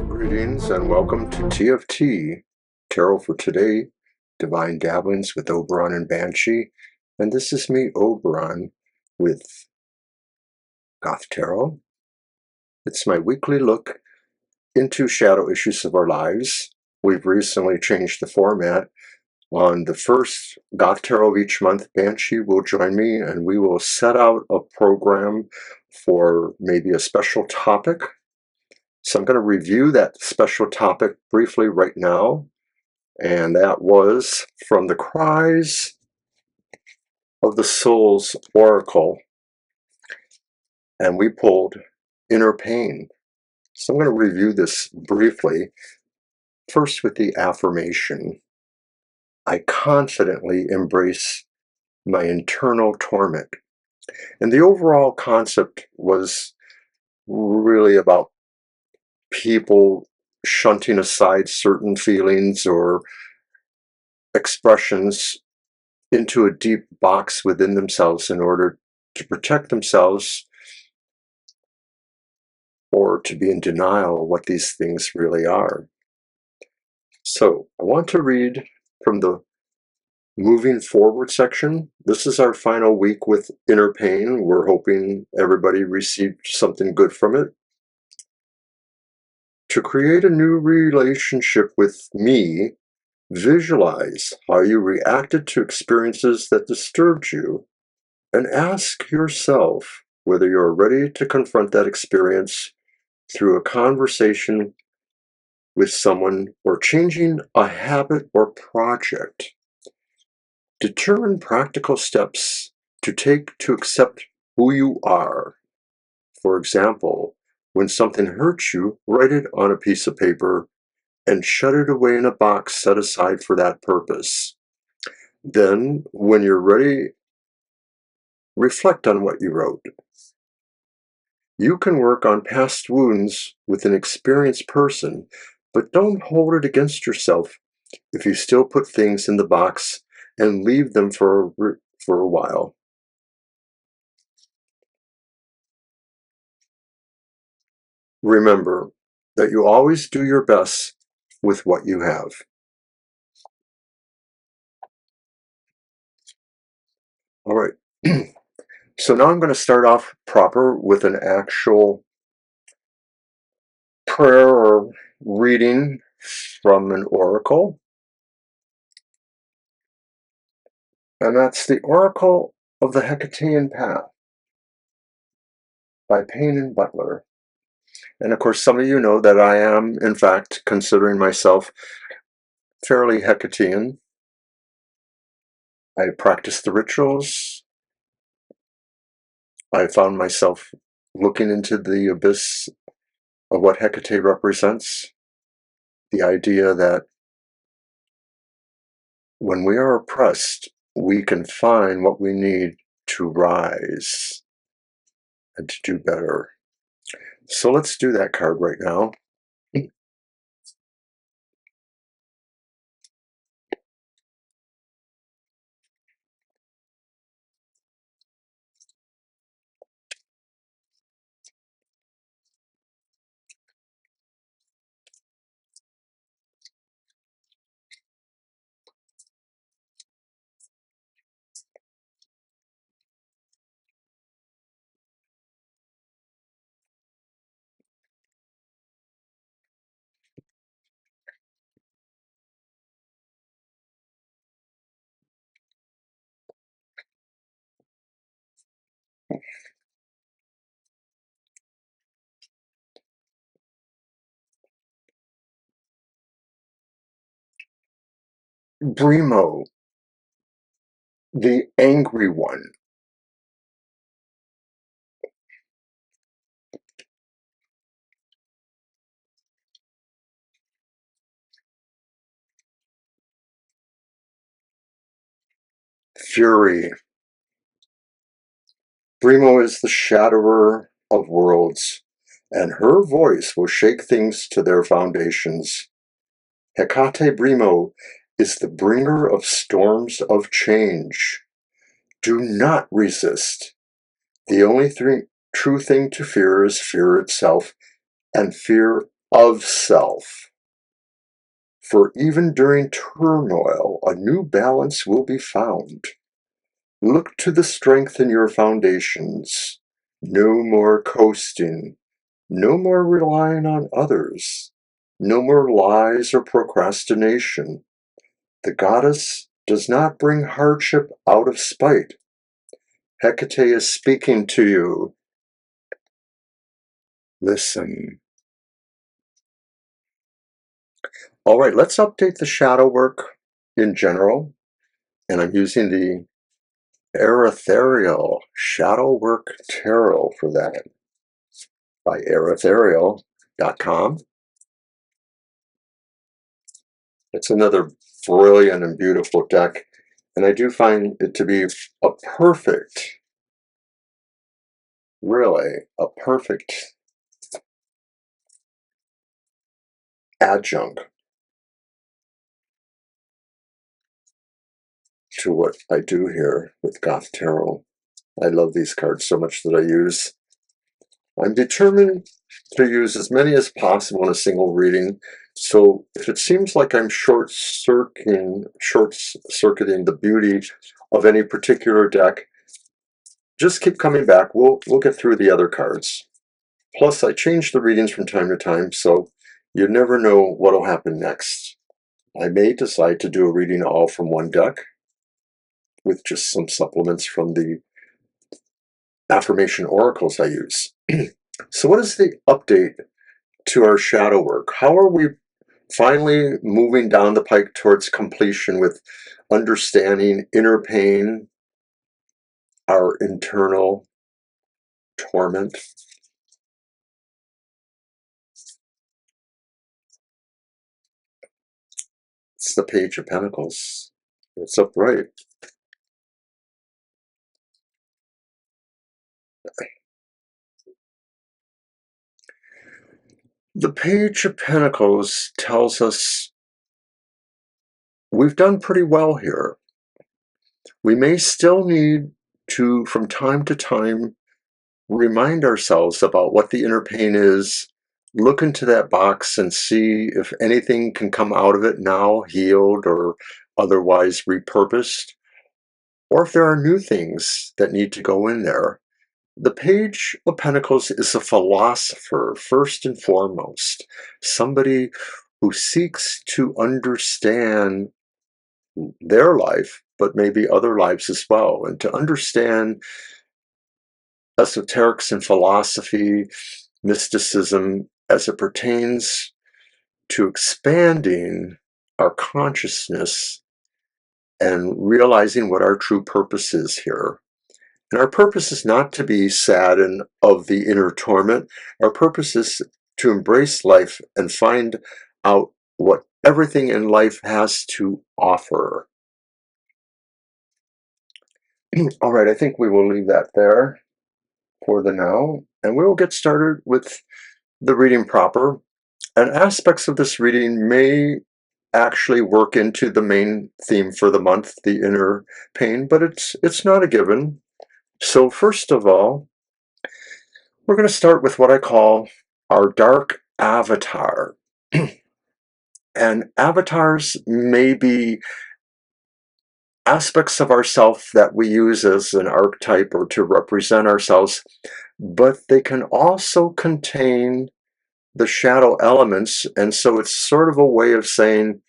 Greetings and welcome to TFT, Tarot for Today, Divine Dabblings with Oberon and Banshee. And this is me, Oberon, with Goth Tarot. It's my weekly look into shadow issues of our lives. We've recently changed the format. On the first Goth Tarot of each month, Banshee will join me and we will set out a program for maybe a special topic. So I'm going to review that special topic briefly right now. And that was from the Cries of the Soul's Oracle. And we pulled Inner Pain. So I'm going to review this briefly. First with the affirmation. I confidently embrace my internal torment. And the overall concept was really about people shunting aside certain feelings or expressions into a deep box within themselves in order to protect themselves or to be in denial of what these things really are. So I want to read from the Moving Forward section. This is our final week with Inner Pain. We're hoping everybody received something good from it. To create a new relationship with me, visualize how you reacted to experiences that disturbed you and ask yourself whether you're ready to confront that experience through a conversation with someone or changing a habit or project. Determine practical steps to take to accept who you are. For example, when something hurts you, write it on a piece of paper and shut it away in a box set aside for that purpose. Then, when you're ready, reflect on what you wrote. You can work on past wounds with an experienced person, but don't hold it against yourself if you still put things in the box and leave them for a while. Remember that you always do your best with what you have. All right. So now I'm going to start off proper with an actual prayer or reading from an oracle. And that's the Oracle of the Hecatean Path by Payne and Butler. And of course, some of you know that I am, in fact, considering myself fairly Hecatean. I practice the rituals. I found myself looking into the abyss of what Hecate represents. The idea that when we are oppressed, we can find what we need to rise and to do better. So let's do that card right now. Brimo, the angry one. Fury. Brimo is the shadower of worlds, and her voice will shake things to their foundations. Hecate Brimo is the bringer of storms of change. Do not resist. The only true thing to fear is fear itself and fear of self. For even during turmoil, a new balance will be found. Look to the strength in your foundations. No more coasting. No more relying on others. No more lies or procrastination. The goddess does not bring hardship out of spite. Hecate is speaking to you. Listen. All right, let's update the shadow work in general. And I'm using the Eretheral Shadow Work Tarot for that by Eretheral.com. It's another brilliant and beautiful deck, and I do find it to be a perfect, really, a perfect adjunct to what I do here with Goth Tarot. I love these cards so much that I use. I'm determined to use as many as possible in a single reading, so if it seems like I'm short-circuiting the beauty of any particular deck, just keep coming back. We'll get through the other cards. Plus, I change the readings from time to time, so you never know what will happen next. I may decide to do a reading all from one deck with just some supplements from the affirmation oracles I use. So what is the update to our shadow work? How are we finally moving down the pike towards completion with understanding inner pain, our internal torment? It's the Page of Pentacles. It's upright. The Page of Pentacles tells us we've done pretty well here. We may still need to, from time to time, remind ourselves about what the inner pain is, look into that box and see if anything can come out of it now, healed or otherwise repurposed, or if there are new things that need to go in there. The Page of Pentacles is a philosopher, first and foremost, somebody who seeks to understand their life, but maybe other lives as well, and to understand esoterics and philosophy, mysticism, as it pertains to expanding our consciousness and realizing what our true purpose is here. And our purpose is not to be sad and of the inner torment. Our purpose is to embrace life and find out what everything in life has to offer. All right, I think we will leave that there for the now, and we will get started with the reading proper. And aspects of this reading may actually work into the main theme for the month, the inner pain, but it's not a given. So first of all, we're going to start with what I call our dark avatar. And avatars may be aspects of ourself that we use as an archetype or to represent ourselves, but they can also contain the shadow elements, and so it's sort of a way of saying,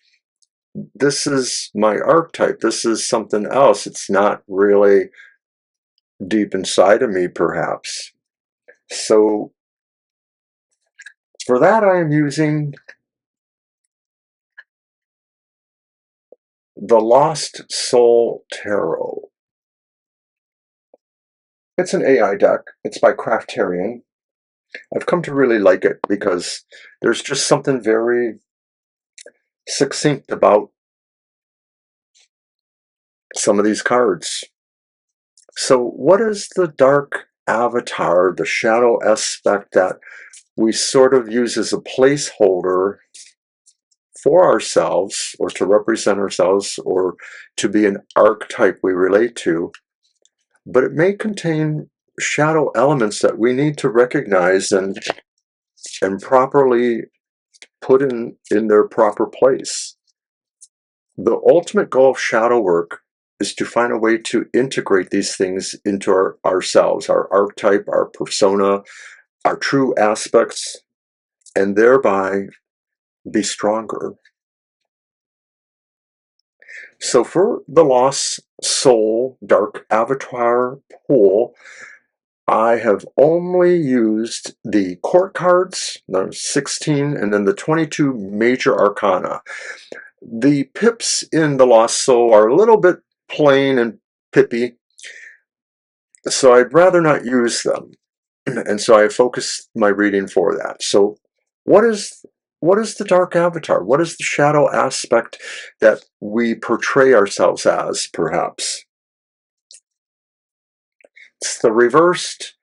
this is my archetype, this is something else. It's not really deep inside of me, perhaps. So for that, I am using the Lost Soul Tarot. It's an AI deck. It's by Craftarian. I've come to really like it because there's just something very succinct about some of these cards. So what is the dark avatar, the shadow aspect that we sort of use as a placeholder for ourselves, or to represent ourselves, or to be an archetype we relate to, but it may contain shadow elements that we need to recognize and properly put in their proper place. The ultimate goal of shadow work is to find a way to integrate these things into ourselves, our archetype, our persona, our true aspects, and thereby be stronger. So for the Lost Soul Dark Avatar pool, I have only used the court cards, there's 16, and then the 22 major arcana. The pips in the Lost Soul are a little bit plain and pippy, so I'd rather not use them. And so I focused my reading for that. So what is the dark avatar? What is the shadow aspect that we portray ourselves as, perhaps? It's the reversed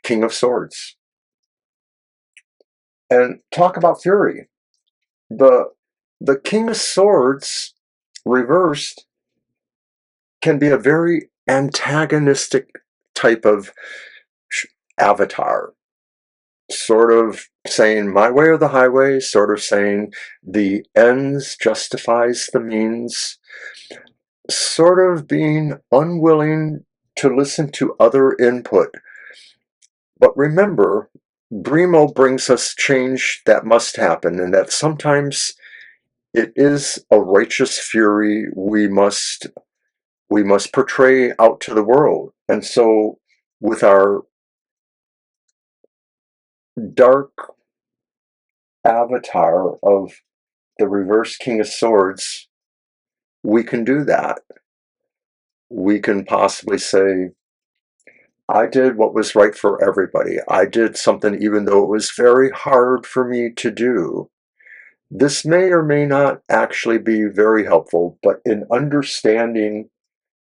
King of Swords. And talk about fury. The King of Swords reversed can be a very antagonistic type of avatar, sort of saying my way or the highway, sort of saying the ends justifies the means, sort of being unwilling to listen to other input. But remember, Brimo brings us change that must happen, and that sometimes it is a righteous fury we must portray out to the world. And so with our dark avatar of the reverse King of Swords, we can do that. We can possibly say, I did what was right for everybody. I did something even though it was very hard for me to do. This may or may not actually be very helpful, but in understanding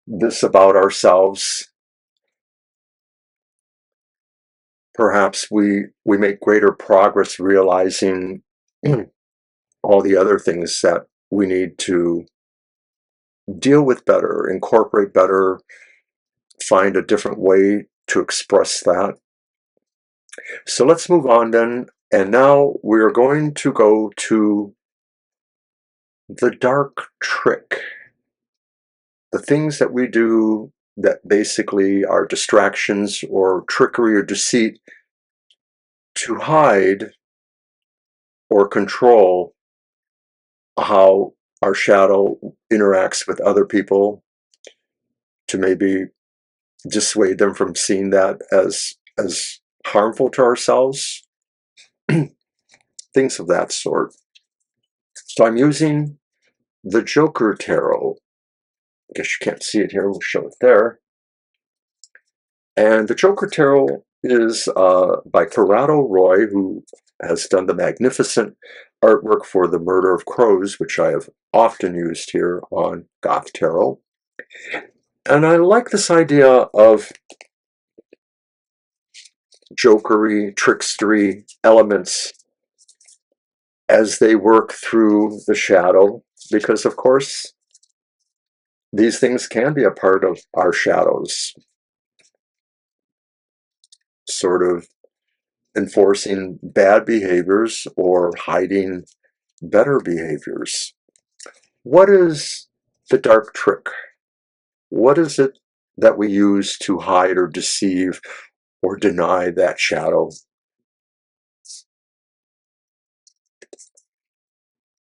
this about ourselves, perhaps we make greater progress realizing all the other things that we need to deal with better, incorporate better, find a different way to express that. So let's move on then. And now we're going to go to the dark trick. The things that we do that basically are distractions or trickery or deceit to hide or control how our shadow interacts with other people, to maybe dissuade them from seeing that as harmful to ourselves, things of that sort. So I'm using the Joker Tarot. I guess you can't see it here, we'll show it there. And the Joker Tarot is by Corrado Roy, who has done the magnificent artwork for The Murder of Crows, which I have often used here on Goth Tarot. And I like this idea of jokery, trickstery elements as they work through the shadow, because of course these things can be a part of our shadows, sort of enforcing bad behaviors or hiding better behaviors. What is the dark trick? What is it that we use to hide or deceive or deny that shadow?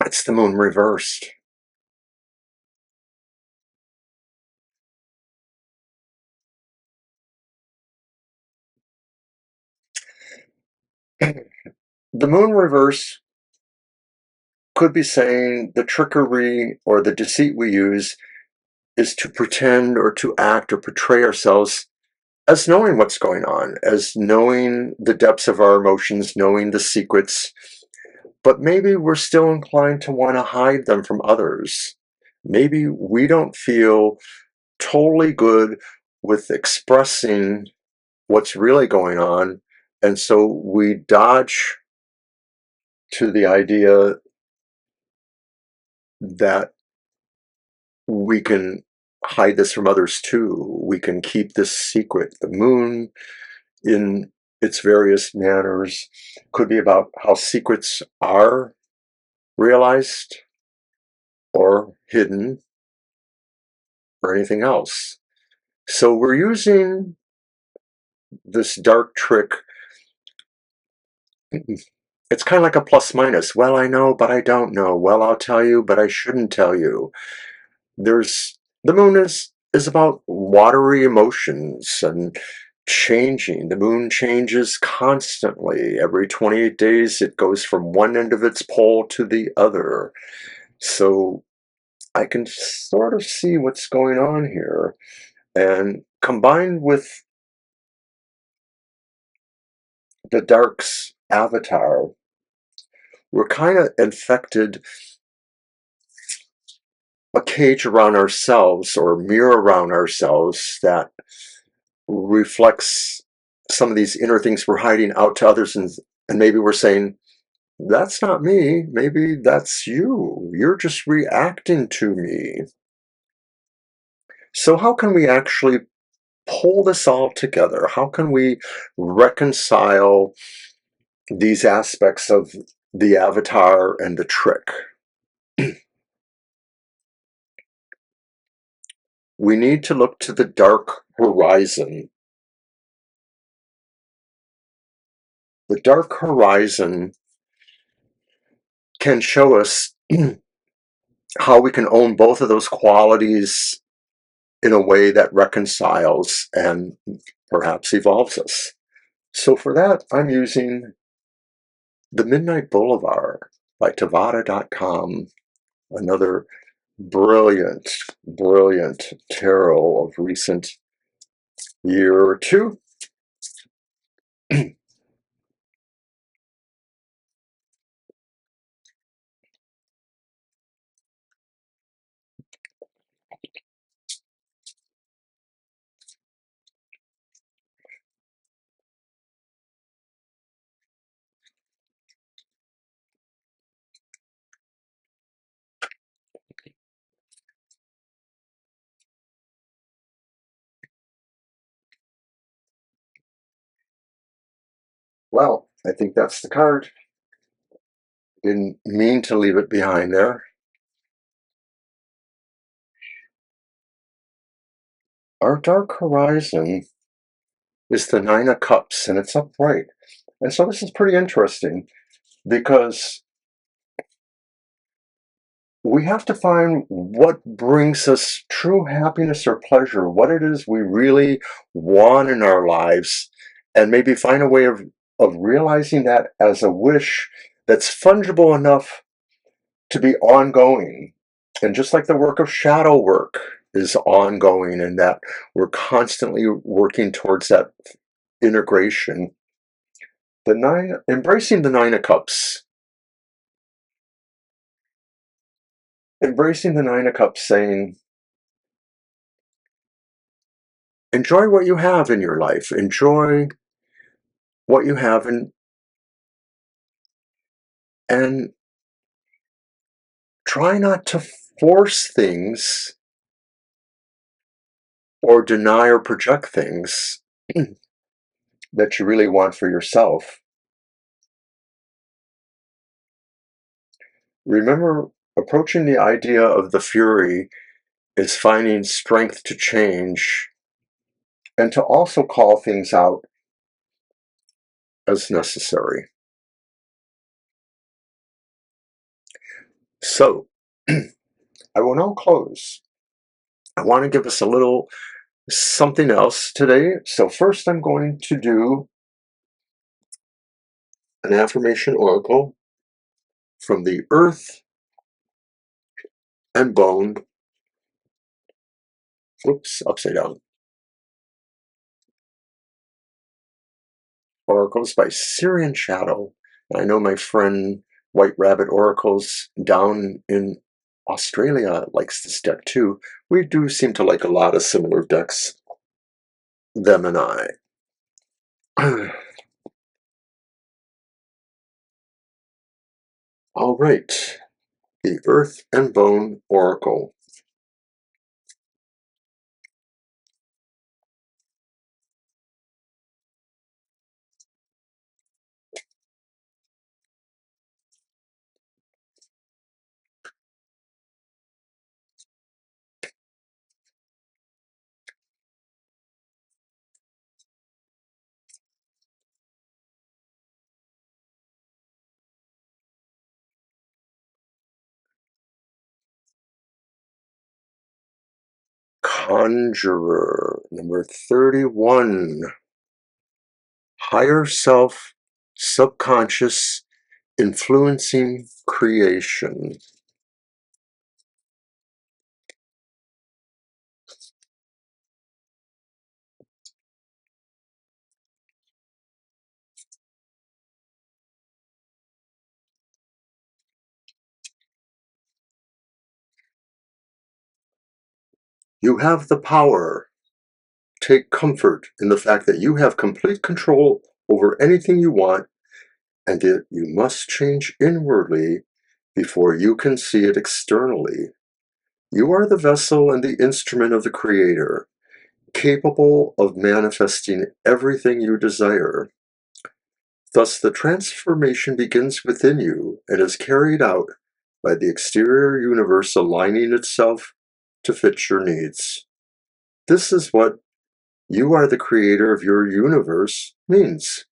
It's the moon reversed. The moon reverse could be saying the trickery or the deceit we use is to pretend or to act or portray ourselves as knowing what's going on, as knowing the depths of our emotions, knowing the secrets, but maybe we're still inclined to want to hide them from others. Maybe we don't feel totally good with expressing what's really going on, and so we dodge to the idea that we can hide this from others too. We can keep this secret. The moon, in its various manners, could be about how secrets are realized or hidden or anything else. So we're using this dark trick. It's kind of like a plus minus. Well, I know, but I don't know. Well, I'll tell you, but I shouldn't tell you. The moon is about watery emotions and changing. The moon changes constantly. Every 28 days, it goes from one end of its pole to the other. So I can sort of see what's going on here. And combined with the dark's avatar, we're kind of infected a cage around ourselves or a mirror around ourselves that reflects some of these inner things we're hiding out to others, and maybe we're saying, that's not me, maybe that's you, you're just reacting to me. So how can we actually pull this all together? How can we reconcile these aspects of the avatar and the trick? We need to look to the dark horizon. The dark horizon can show us how we can own both of those qualities in a way that reconciles and perhaps evolves us. So for that, I'm using The Midnight Boulevard by Tabata.com, another brilliant, brilliant tarot of recent year or two. Well, I think that's the card. Didn't mean to leave it behind there. Our dark horizon is the Nine of Cups, and it's upright. And so this is pretty interesting because we have to find what brings us true happiness or pleasure, what it is we really want in our lives, and maybe find a way of realizing that as a wish that's fungible enough to be ongoing. And just like the work of shadow work is ongoing, and that we're constantly working towards that integration, embracing the Nine of Cups. Embracing the Nine of Cups, saying, enjoy what you have in your life. Enjoy what you have, and try not to force things or deny or project things that you really want for yourself. Remember, approaching the idea of the fury is finding strength to change and to also call things out as necessary. So, I will now close. I want to give us a little something else today. So first I'm going to do an affirmation oracle from the Earth and Bone, upside down, oracles by Syrian Shadow. And I know my friend White Rabbit Oracles down in Australia likes this deck too. We do seem to like a lot of similar decks, them and I. All right. the Earth and Bone Oracle. Conjurer, number 31. Higher self, subconscious, influencing creation. You have the power. Take comfort in the fact that you have complete control over anything you want, and that you must change inwardly before you can see it externally. You are the vessel and the instrument of the Creator, capable of manifesting everything you desire. Thus, the transformation begins within you and is carried out by the exterior universe aligning itself to fit your needs. This is what "you are the creator of your universe" means.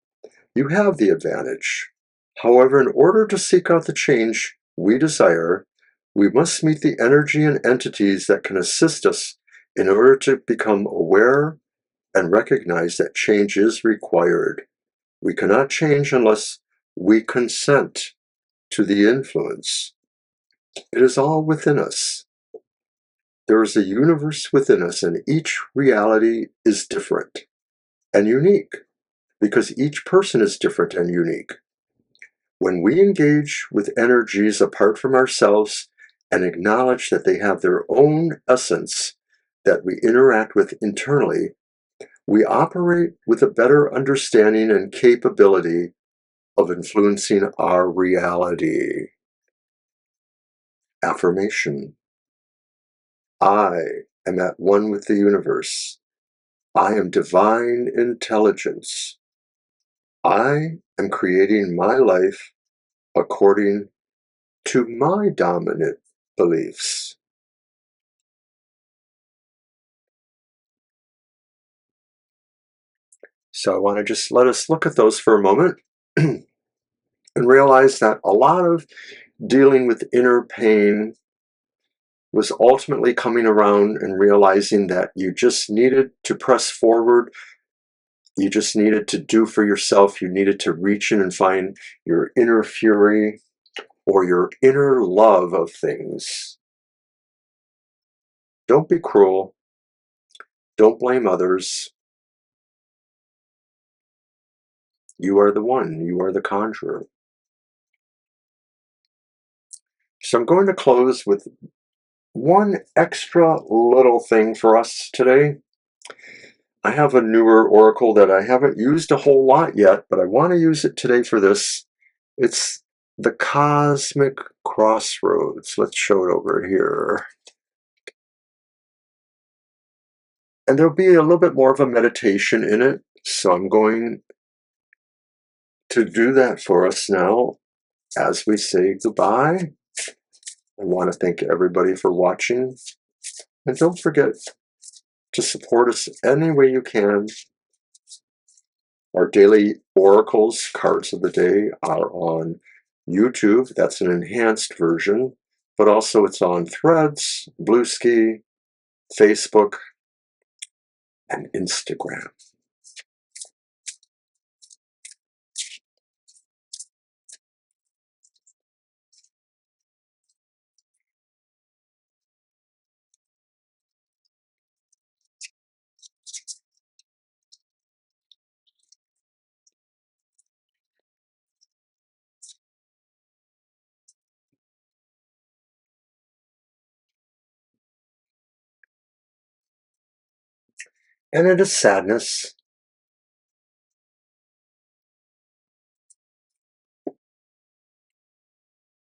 You have the advantage. However, in order to seek out the change we desire, we must meet the energy and entities that can assist us in order to become aware and recognize that change is required. We cannot change unless we consent to the influence. It is all within us. There is a universe within us, and each reality is different and unique because each person is different and unique. When we engage with energies apart from ourselves and acknowledge that they have their own essence that we interact with internally, we operate with a better understanding and capability of influencing our reality. Affirmation: I am at one with the universe. I am divine intelligence. I am creating my life according to my dominant beliefs. So I want to just let us look at those for a moment and realize that a lot of dealing with inner pain was ultimately coming around and realizing that you just needed to press forward. You just needed to do for yourself. You needed to reach in and find your inner fury or your inner love of things. Don't be cruel. Don't blame others. You are the one. You are the conjurer. So I'm going to close with one extra little thing for us today. I have a newer oracle that I haven't used a whole lot yet, but I want to use it today for this. It's the Cosmic Crossroads. Let's show it over here. And there'll be a little bit more of a meditation in it. So I'm going to do that for us now as we say goodbye. I want to thank everybody for watching. And don't forget to support us any way you can. Our daily oracles, cards of the day, are on YouTube. That's an enhanced version. But also it's on Threads, Bluesky, Facebook, and Instagram. And it is sadness.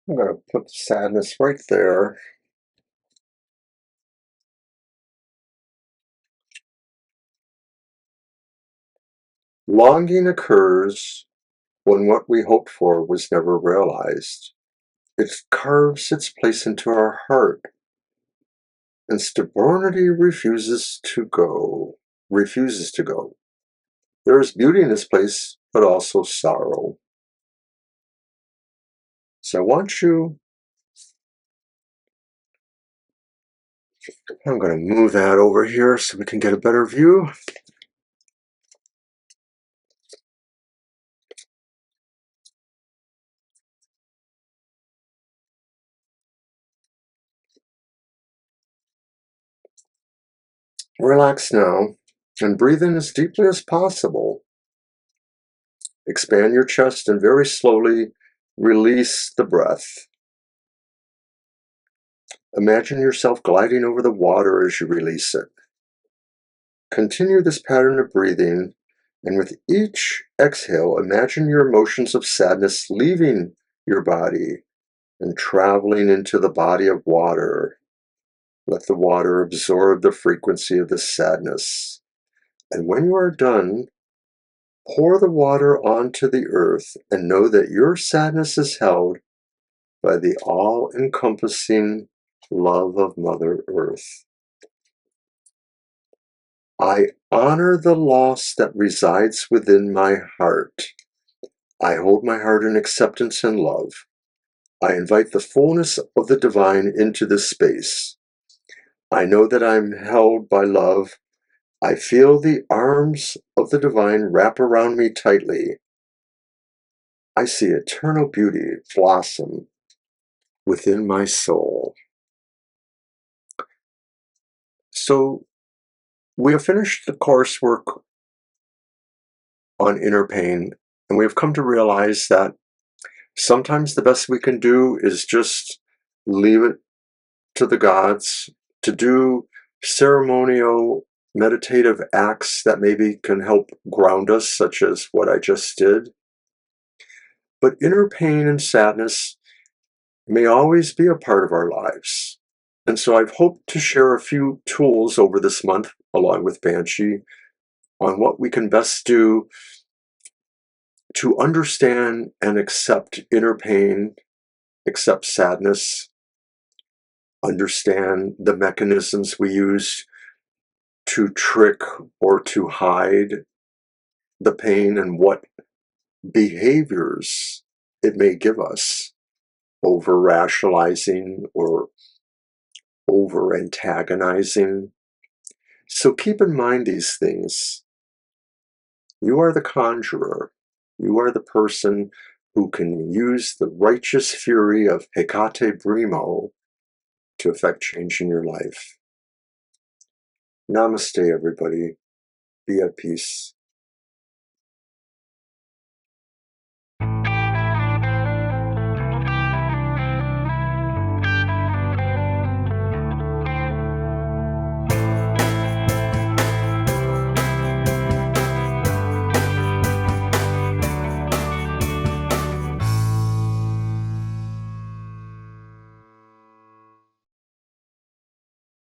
I'm going to put the sadness right there. Longing occurs when what we hoped for was never realized. It carves its place into our heart, and stability refuses to go. There is beauty in this place, but also sorrow. So I'm going to move that over here so we can get a better view. Relax now and breathe in as deeply as possible. Expand your chest and very slowly release the breath. Imagine yourself gliding over the water as you release it. Continue this pattern of breathing, and with each exhale, imagine your emotions of sadness leaving your body and traveling into the body of water. Let the water absorb the frequency of this sadness. And when you are done, pour the water onto the earth and know that your sadness is held by the all-encompassing love of Mother Earth. I honor the loss that resides within my heart. I hold my heart in acceptance and love. I invite the fullness of the divine into this space. I know that I'm held by love. I feel the arms of the divine wrap around me tightly. I see eternal beauty blossom within my soul. So we have finished the coursework on inner pain, and we have come to realize that sometimes the best we can do is just leave it to the gods to do ceremonial meditative acts that maybe can help ground us, such as what I just did. But inner pain and sadness may always be a part of our lives. And so I've hoped to share a few tools over this month, along with Banshee, on what we can best do to understand and accept inner pain, accept sadness, understand the mechanisms we use to trick or to hide the pain and what behaviors it may give us, over rationalizing or over antagonizing. So keep in mind these things. You are the conjurer. You are the person who can use the righteous fury of Hecate Brimo to effect change in your life. Namaste, everybody. Be at peace.